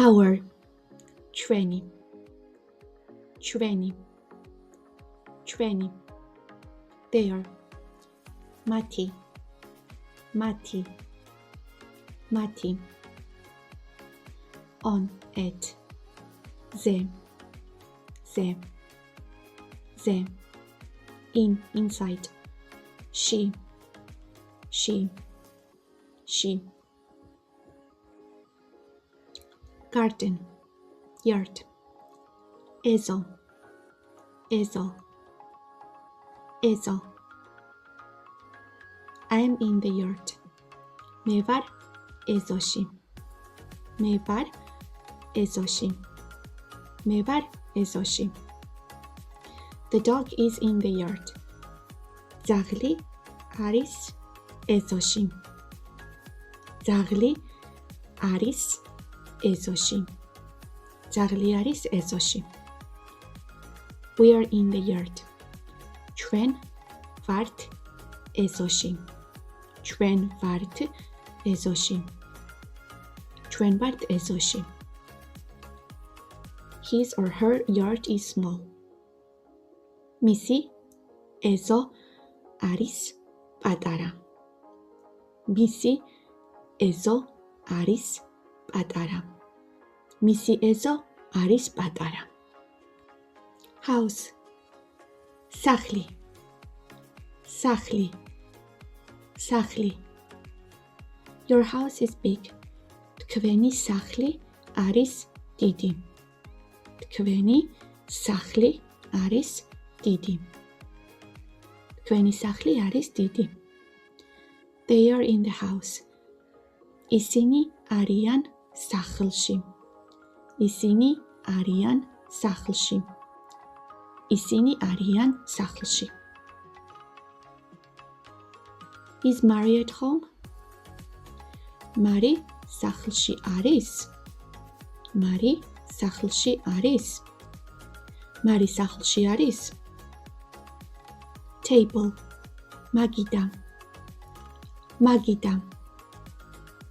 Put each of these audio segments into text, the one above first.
our ჩვენი ჩვენი ჩვენი their მათი მათი მათი on at ზე ზე ზე in inside she garden yard ეზო I am in the yard მე ვარ ეზოში მე ვარ ეზოში The dog is in the yard ძაღლი არის ეზოში ძაღლი არის ეზოში We are in the yard ჩვენ ვართ ეზოში His or her yard is small მისი ეზო არის პატარა house სახლი Your house is big თქვენი სახლი არის დიდი They are in the house ისინი არიან სახლში Is Mary at home? Mary სახლში არის? Table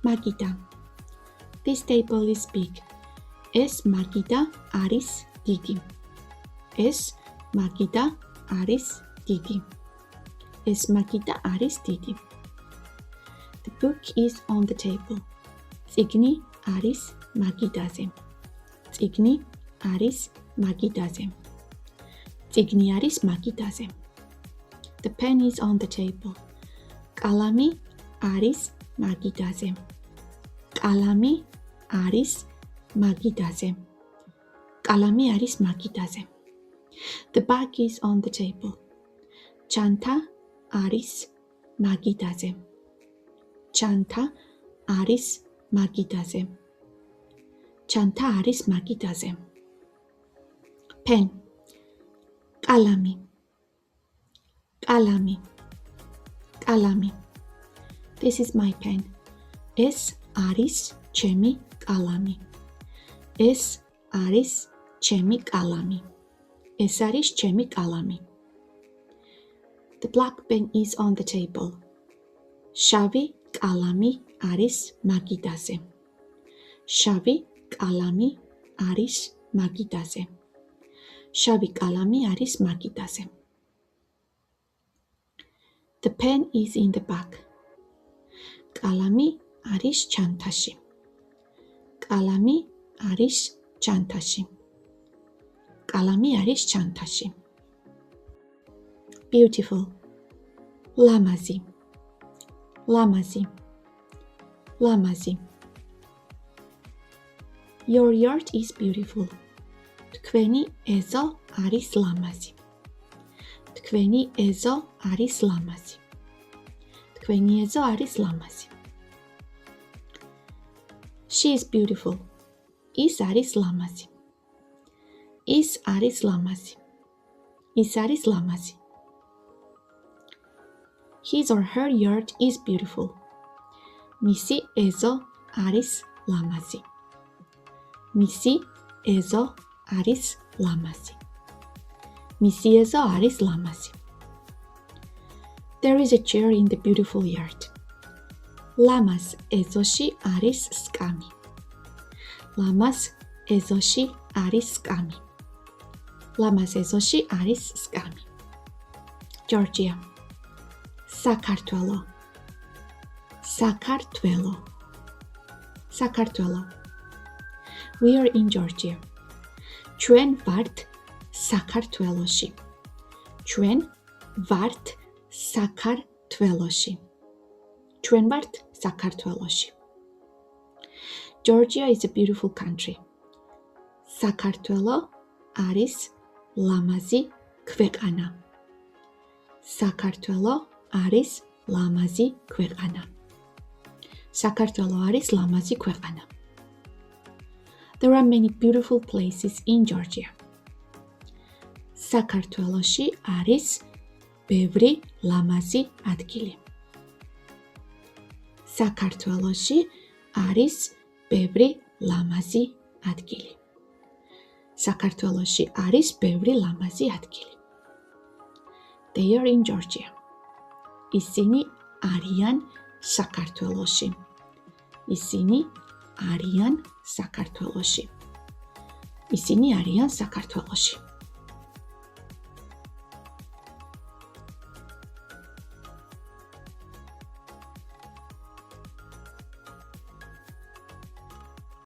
მაგიდა This table is big ეს მაგიდა არის დიდი The book is on the table წიგნი არის მაგიდაზე The pen is on the table კალამი არის მაგიდაზე The bag is on the table ჩანთა არის მაგიდაზე pen კალამი This is my pen ეს არის ჩემი კალამი The black pen is on the table შავი კალამი არის მაგიდაზე The pen is in the bag კალამი არის ჩანთაში Beautiful ლამაზი Your yard is beautiful თქვენი ეზო არის ლამაზი She is beautiful ის არის ლამაზი His or her yard is beautiful მისი ეზო არის ლამაზი There is a chair in the beautiful yard ლამას ეზოში არის ლამაზ ეზოში არის სკამი. ლამაზ ეზოში არის სკამი. ჯორჯია. საქართველო. საქართველო. საქართველო. We are in Georgia. ჩვენ ვართ საქართველოში. ჩვენ ვართ საქართველოში. ჩვენ ვართ საქართველოში. Georgia is a beautiful country. საქართველო არის ლამაზი ქვეყანა. საქართველო არის ლამაზი ქვეყანა. საქართველო არის ლამაზი ქვეყანა. There are many beautiful places in Georgia. საქართველოში არის ბევრი ლამაზი ადგილი. საქართველოში არის ბევრი ლამაზი ადგილი. საქართველოში არის ბევრი ლამაზი ადგილი. They are in Georgia. ისინი არიან საქართველოში. ისინი არიან საქართველოში. ისინი არიან საქართველოში.